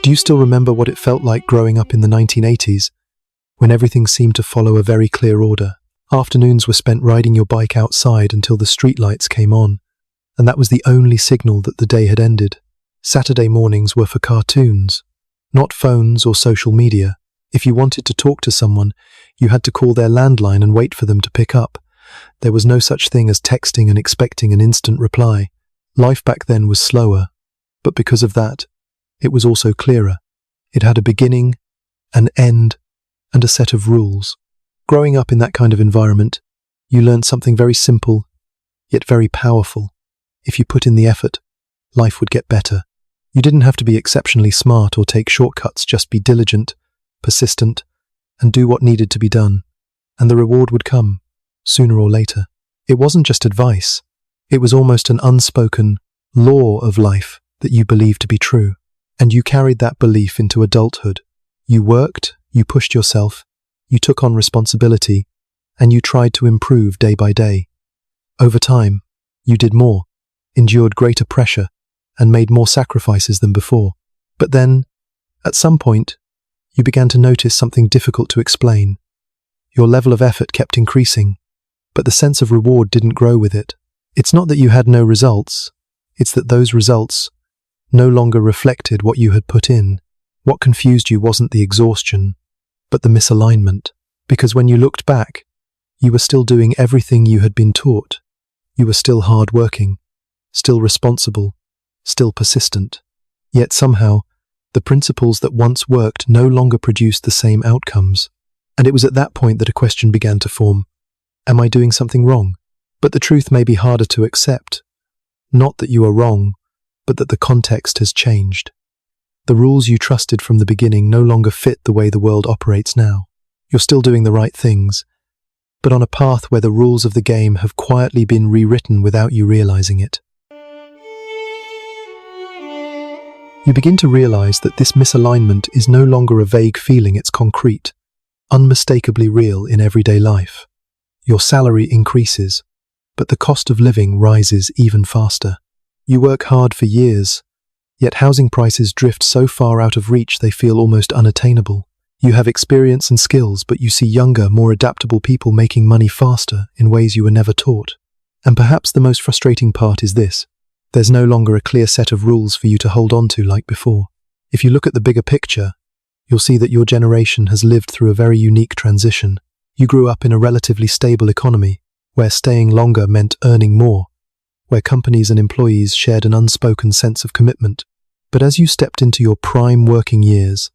Do you still remember what it felt like growing up in the 1980s, when everything seemed to follow a very clear order? Afternoons were spent riding your bike outside until the streetlights came on, and that was the only signal that the day had ended. Saturday mornings were for cartoons, not phones or social media. If you wanted to talk to someone, you had to call their landline and wait for them to pick up. There was no such thing as texting and expecting an instant reply. Life back then was slower, but because of that, it was also clearer. It had a beginning, an end, and a set of rules. Growing up in that kind of environment, you learned something very simple, yet very powerful. If you put in the effort, life would get better. You didn't have to be exceptionally smart or take shortcuts, just be diligent, persistent, and do what needed to be done, and the reward would come, sooner or later. It wasn't just advice, it was almost an unspoken law of life that you believed to be true, and you carried that belief into adulthood. You worked, you pushed yourself, you took on responsibility, and you tried to improve day by day. Over time, you did more, endured greater pressure, and made more sacrifices than before. But then, at some point, you began to notice something difficult to explain. Your level of effort kept increasing, but the sense of reward didn't grow with it. It's not that you had no results, it's that those results no longer reflected what you had put in. What confused you wasn't the exhaustion, but the misalignment. Because when you looked back, you were still doing everything you had been taught. You were still hard-working, still responsible, still persistent. Yet somehow, the principles that once worked no longer produced the same outcomes. And it was at that point that a question began to form. Am I doing something wrong? But the truth may be harder to accept. Not that you are wrong, but that the context has changed. The rules you trusted from the beginning no longer fit the way the world operates now. You're still doing the right things, but on a path where the rules of the game have quietly been rewritten without you realizing it. You begin to realize that this misalignment is no longer a vague feeling, it's concrete, unmistakably real in everyday life. Your salary increases, but the cost of living rises even faster. You work hard for years, yet housing prices drift so far out of reach they feel almost unattainable. You have experience and skills, but you see younger, more adaptable people making money faster in ways you were never taught. And perhaps the most frustrating part is this. There's no longer a clear set of rules for you to hold on to like before. If you look at the bigger picture, you'll see that your generation has lived through a very unique transition. You grew up in a relatively stable economy, where staying longer meant earning more, where companies and employees shared an unspoken sense of commitment. But as you stepped into your prime working years,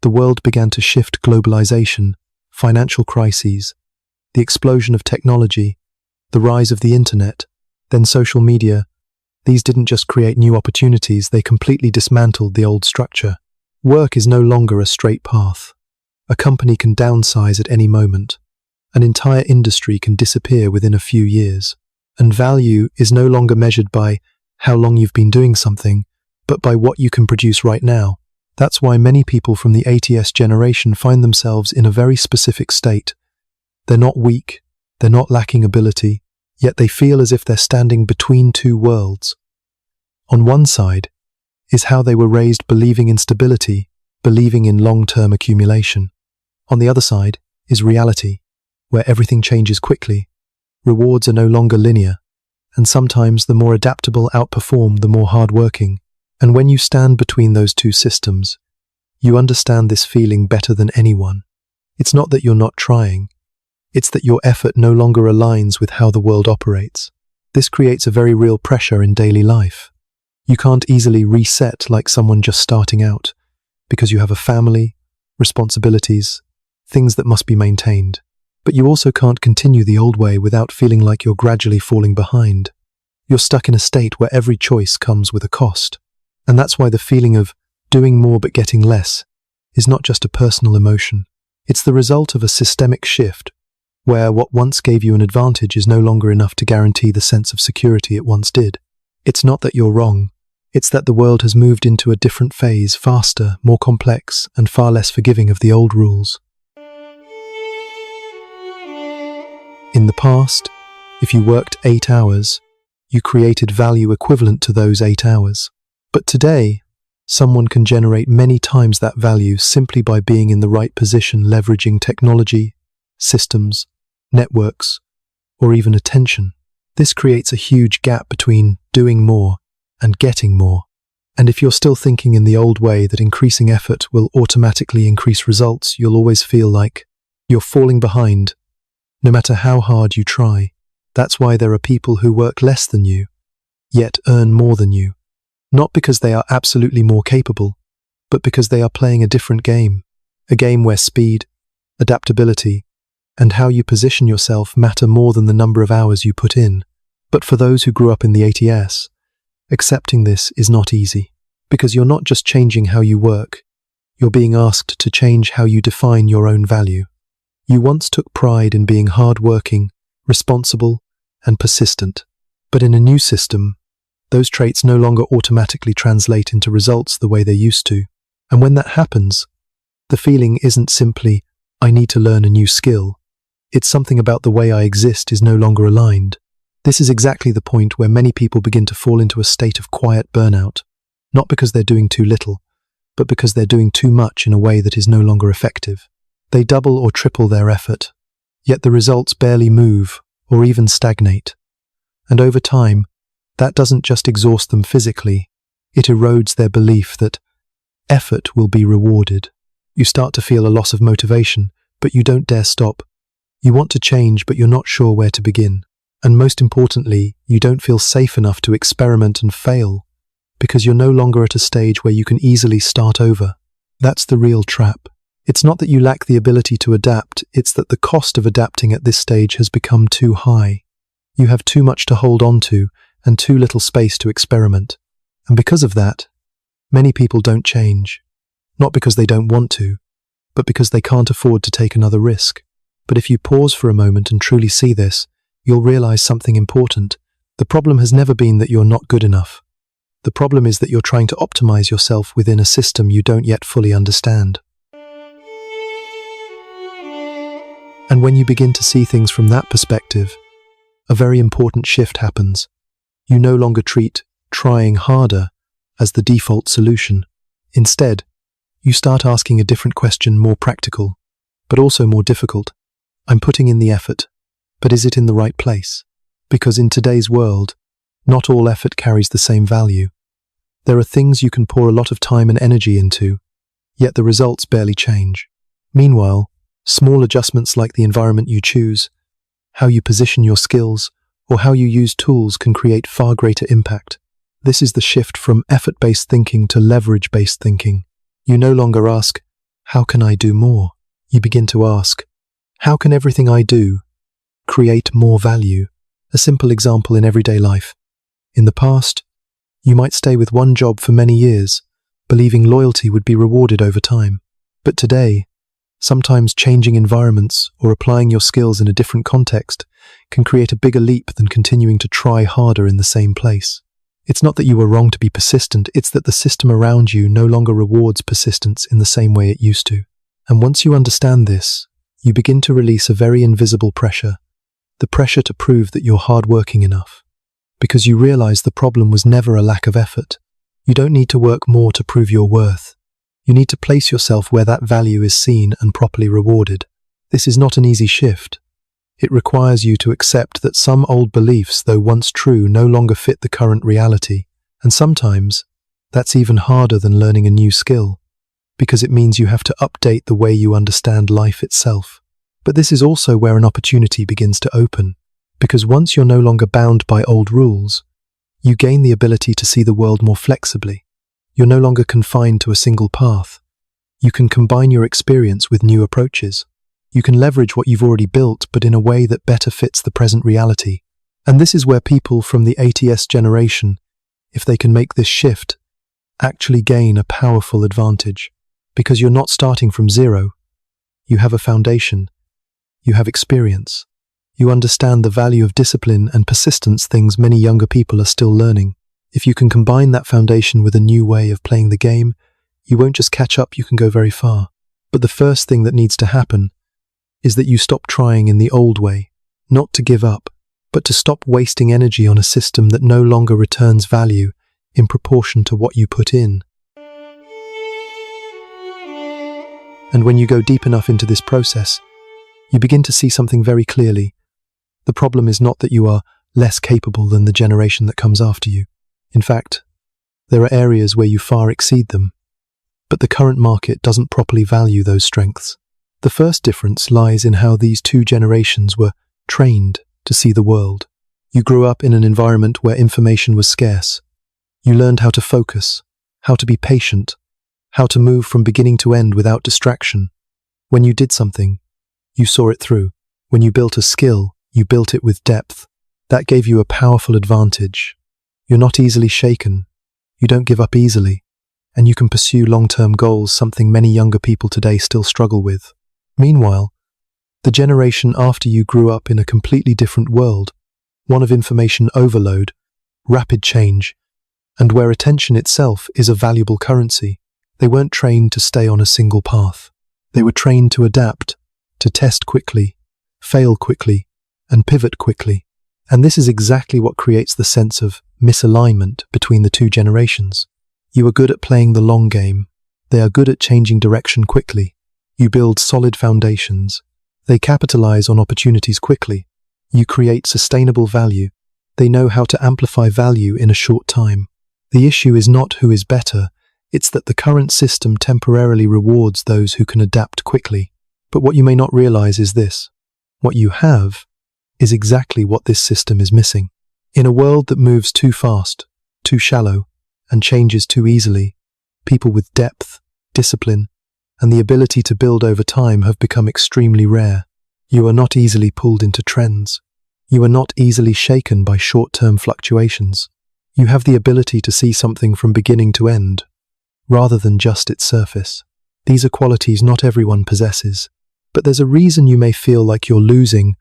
the world began to shift. Globalization, financial crises, the explosion of technology, the rise of the internet, then social media. These didn't just create new opportunities, they completely dismantled the old structure. Work is no longer a straight path. A company can downsize at any moment. An entire industry can disappear within a few years. And value is no longer measured by how long you've been doing something, but by what you can produce right now. That's why many people from the 80s generation find themselves in a very specific state. They're not weak, they're not lacking ability, yet they feel as if they're standing between two worlds. On one side is how they were raised, believing in stability, believing in long-term accumulation. On the other side is reality, where everything changes quickly. Rewards are no longer linear, and sometimes the more adaptable outperform the more hardworking. And when you stand between those two systems, you understand this feeling better than anyone. It's not that you're not trying, it's that your effort no longer aligns with how the world operates. This creates a very real pressure in daily life. You can't easily reset like someone just starting out, because you have a family, responsibilities, things that must be maintained. But you also can't continue the old way without feeling like you're gradually falling behind. You're stuck in a state where every choice comes with a cost. And that's why the feeling of doing more but getting less is not just a personal emotion. It's the result of a systemic shift, where what once gave you an advantage is no longer enough to guarantee the sense of security it once did. It's not that you're wrong. It's that the world has moved into a different phase, faster, more complex, and far less forgiving of the old rules. In the past, if you worked 8 hours, you created value equivalent to those 8 hours. But today, someone can generate many times that value simply by being in the right position, leveraging technology, systems, networks, or even attention. This creates a huge gap between doing more and getting more. And if you're still thinking in the old way that increasing effort will automatically increase results, you'll always feel like you're falling behind, no matter how hard you try. That's why there are people who work less than you, yet earn more than you. Not because they are absolutely more capable, but because they are playing a different game. A game where speed, adaptability, and how you position yourself matter more than the number of hours you put in. But for those who grew up in the 80s, accepting this is not easy, because you're not just changing how you work, you're being asked to change how you define your own value. You once took pride in being hard-working, responsible, and persistent, but in a new system, those traits no longer automatically translate into results the way they used to. And when that happens, the feeling isn't simply, I need to learn a new skill. It's something about the way I exist is no longer aligned. This is exactly the point where many people begin to fall into a state of quiet burnout, not because they're doing too little, but because they're doing too much in a way that is no longer effective. They double or triple their effort, yet the results barely move or even stagnate. And over time, that doesn't just exhaust them physically, it erodes their belief that effort will be rewarded. You start to feel a loss of motivation, but you don't dare stop. You want to change, but you're not sure where to begin. And most importantly, you don't feel safe enough to experiment and fail, because you're no longer at a stage where you can easily start over. That's the real trap. It's not that you lack the ability to adapt, it's that the cost of adapting at this stage has become too high. You have too much to hold on to, and too little space to experiment. And because of that, many people don't change. Not because they don't want to, but because they can't afford to take another risk. But if you pause for a moment and truly see this, you'll realize something important. The problem has never been that you're not good enough. The problem is that you're trying to optimize yourself within a system you don't yet fully understand. And when you begin to see things from that perspective, a very important shift happens. You no longer treat trying harder as the default solution. Instead, you start asking a different question, more practical, but also more difficult. I'm putting in the effort, but is it in the right place? Because in today's world, not all effort carries the same value. There are things you can pour a lot of time and energy into, yet the results barely change. Meanwhile, small adjustments like the environment you choose, how you position your skills, or how you use tools can create far greater impact. This is the shift from effort-based thinking to leverage-based thinking. You no longer ask, how can I do more? You begin to ask, how can everything I do create more value? A simple example in everyday life. In the past, you might stay with one job for many years, believing loyalty would be rewarded over time. But today, sometimes changing environments or applying your skills in a different context can create a bigger leap than continuing to try harder in the same place. It's not that you were wrong to be persistent, it's that the system around you no longer rewards persistence in the same way it used to. And once you understand this, you begin to release a very invisible pressure, the pressure to prove that you're hardworking enough. Because you realize the problem was never a lack of effort. You don't need to work more to prove your worth. You need to place yourself where that value is seen and properly rewarded. This is not an easy shift. It requires you to accept that some old beliefs, though once true, no longer fit the current reality. And sometimes, that's even harder than learning a new skill, because it means you have to update the way you understand life itself. But this is also where an opportunity begins to open, because once you're no longer bound by old rules, you gain the ability to see the world more flexibly. You're no longer confined to a single path. You can combine your experience with new approaches. You can leverage what you've already built, but in a way that better fits the present reality. And this is where people from the 80s generation, if they can make this shift, actually gain a powerful advantage. Because you're not starting from zero. You have a foundation. You have experience. You understand the value of discipline and persistence, things many younger people are still learning. If you can combine that foundation with a new way of playing the game, you won't just catch up, you can go very far. But the first thing that needs to happen is that you stop trying in the old way, not to give up, but to stop wasting energy on a system that no longer returns value in proportion to what you put in. And when you go deep enough into this process, you begin to see something very clearly. The problem is not that you are less capable than the generation that comes after you. In fact, there are areas where you far exceed them. But the current market doesn't properly value those strengths. The first difference lies in how these two generations were trained to see the world. You grew up in an environment where information was scarce. You learned how to focus, how to be patient, how to move from beginning to end without distraction. When you did something, you saw it through. When you built a skill, you built it with depth. That gave you a powerful advantage. You're not easily shaken. You don't give up easily. And you can pursue long-term goals, something many younger people today still struggle with. Meanwhile, the generation after you grew up in a completely different world, one of information overload, rapid change, and where attention itself is a valuable currency. They weren't trained to stay on a single path. They were trained to adapt, to test quickly, fail quickly, and pivot quickly. And this is exactly what creates the sense of misalignment between the two generations. You are good at playing the long game. They are good at changing direction quickly. You build solid foundations. They capitalize on opportunities quickly. You create sustainable value. They know how to amplify value in a short time. The issue is not who is better, it's that the current system temporarily rewards those who can adapt quickly. But what you may not realize is this. What you have is exactly what this system is missing. In a world that moves too fast, too shallow, and changes too easily, people with depth, discipline, and the ability to build over time have become extremely rare. You are not easily pulled into trends. You are not easily shaken by short-term fluctuations. You have the ability to see something from beginning to end, rather than just its surface. These are qualities not everyone possesses, but there's a reason you may feel like you're losing,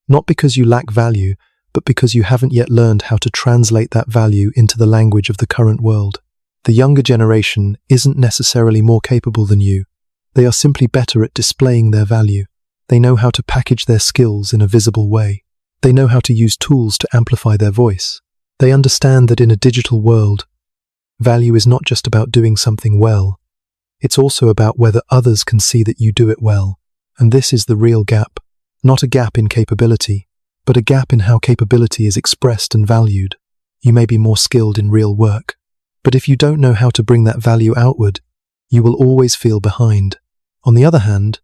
not because you lack value, but because you haven't yet learned how to translate that value into the language of the current world. The younger generation isn't necessarily more capable than you. They are simply better at displaying their value. They know how to package their skills in a visible way. They know how to use tools to amplify their voice. They understand that in a digital world, value is not just about doing something well. It's also about whether others can see that you do it well. And this is the real gap. Not a gap in capability, but a gap in how capability is expressed and valued. You may be more skilled in real work, but if you don't know how to bring that value outward, you will always feel behind. On the other hand,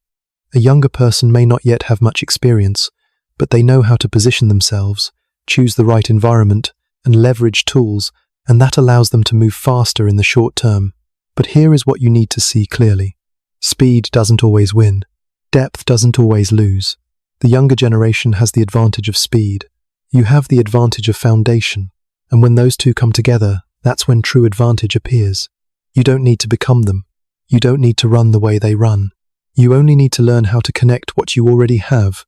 a younger person may not yet have much experience, but they know how to position themselves, choose the right environment, and leverage tools, and that allows them to move faster in the short term. But here is what you need to see clearly. Speed doesn't always win. Depth doesn't always lose. The younger generation has the advantage of speed. You have the advantage of foundation. And when those two come together, that's when true advantage appears. You don't need to become them. You don't need to run the way they run. You only need to learn how to connect what you already have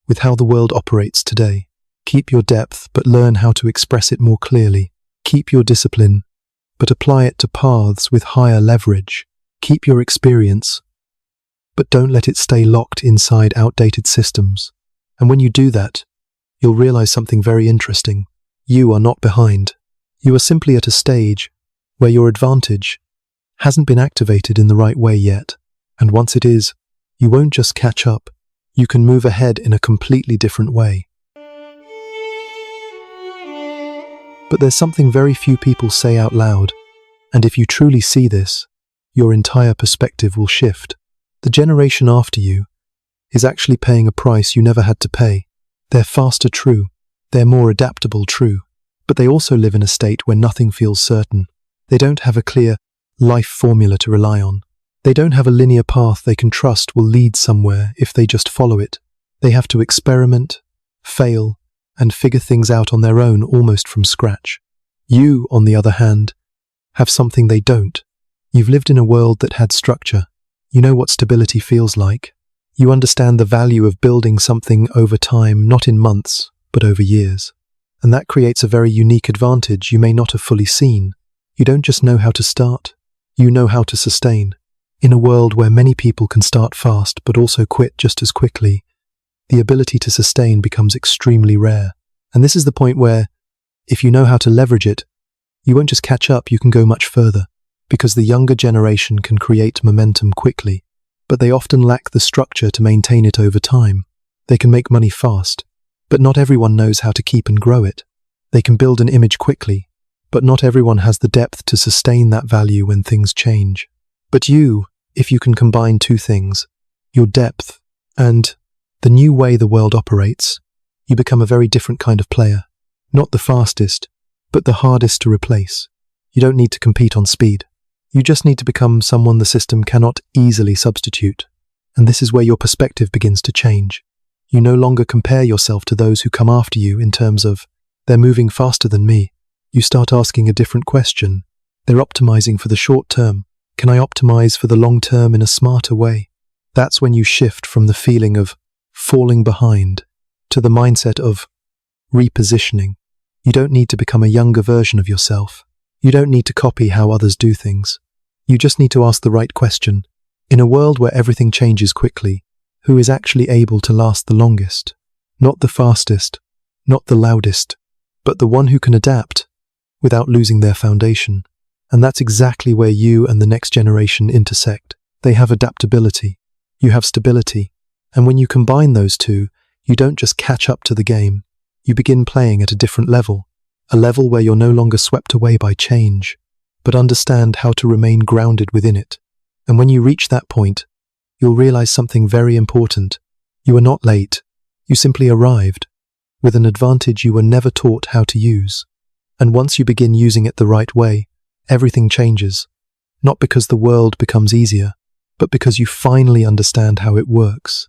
with how the world operates today. Keep your depth, but learn how to express it more clearly. Keep your discipline, but apply it to paths with higher leverage. Keep your experience, but don't let it stay locked inside outdated systems. And when you do that, you'll realize something very interesting. You are not behind. You are simply at a stage where your advantage hasn't been activated in the right way yet. And once it is, you won't just catch up. You can move ahead in a completely different way. But there's something very few people say out loud, and if you truly see this, your entire perspective will shift. The generation after you is actually paying a price you never had to pay. They're faster, true. They're more adaptable, true. But they also live in a state where nothing feels certain. They don't have a clear life formula to rely on. They don't have a linear path they can trust will lead somewhere if they just follow it. They have to experiment, fail, and figure things out on their own almost from scratch. You, on the other hand, have something they don't. You've lived in a world that had structure. You know what stability feels like. You understand the value of building something over time, not in months, but over years. And that creates a very unique advantage you may not have fully seen. You don't just know how to start, you know how to sustain. In a world where many people can start fast but also quit just as quickly, the ability to sustain becomes extremely rare. And this is the point where, if you know how to leverage it, you won't just catch up, you can go much further. Because the younger generation can create momentum quickly. but they often lack the structure to maintain it over time. They can make money fast, but not everyone knows how to keep and grow it. They can build an image quickly, but not everyone has the depth to sustain that value when things change. But you, if you can combine two things, your depth and the new way the world operates, you become a very different kind of player. Not the fastest, but the hardest to replace. You don't need to compete on speed. You just need to become someone the system cannot easily substitute. And this is where your perspective begins to change. You no longer compare yourself to those who come after you in terms of, they're moving faster than me. You start asking a different question. They're optimizing for the short term. Can I optimize for the long term in a smarter way? That's when you shift from the feeling of falling behind to the mindset of repositioning. You don't need to become a younger version of yourself. You don't need to copy how others do things. You just need to ask the right question. In a world where everything changes quickly, who is actually able to last the longest? Not the fastest, not the loudest, but the one who can adapt without losing their foundation. And that's exactly where you and the next generation intersect. They have adaptability. You have stability. And when you combine those two, you don't just catch up to the game. You begin playing at a different level, a level where you're no longer swept away by change, but understand how to remain grounded within it. And when you reach that point, you'll realize something very important. You are not late. You simply arrived, with an advantage you were never taught how to use. And once you begin using it the right way, everything changes. Not because the world becomes easier, but because you finally understand how it works.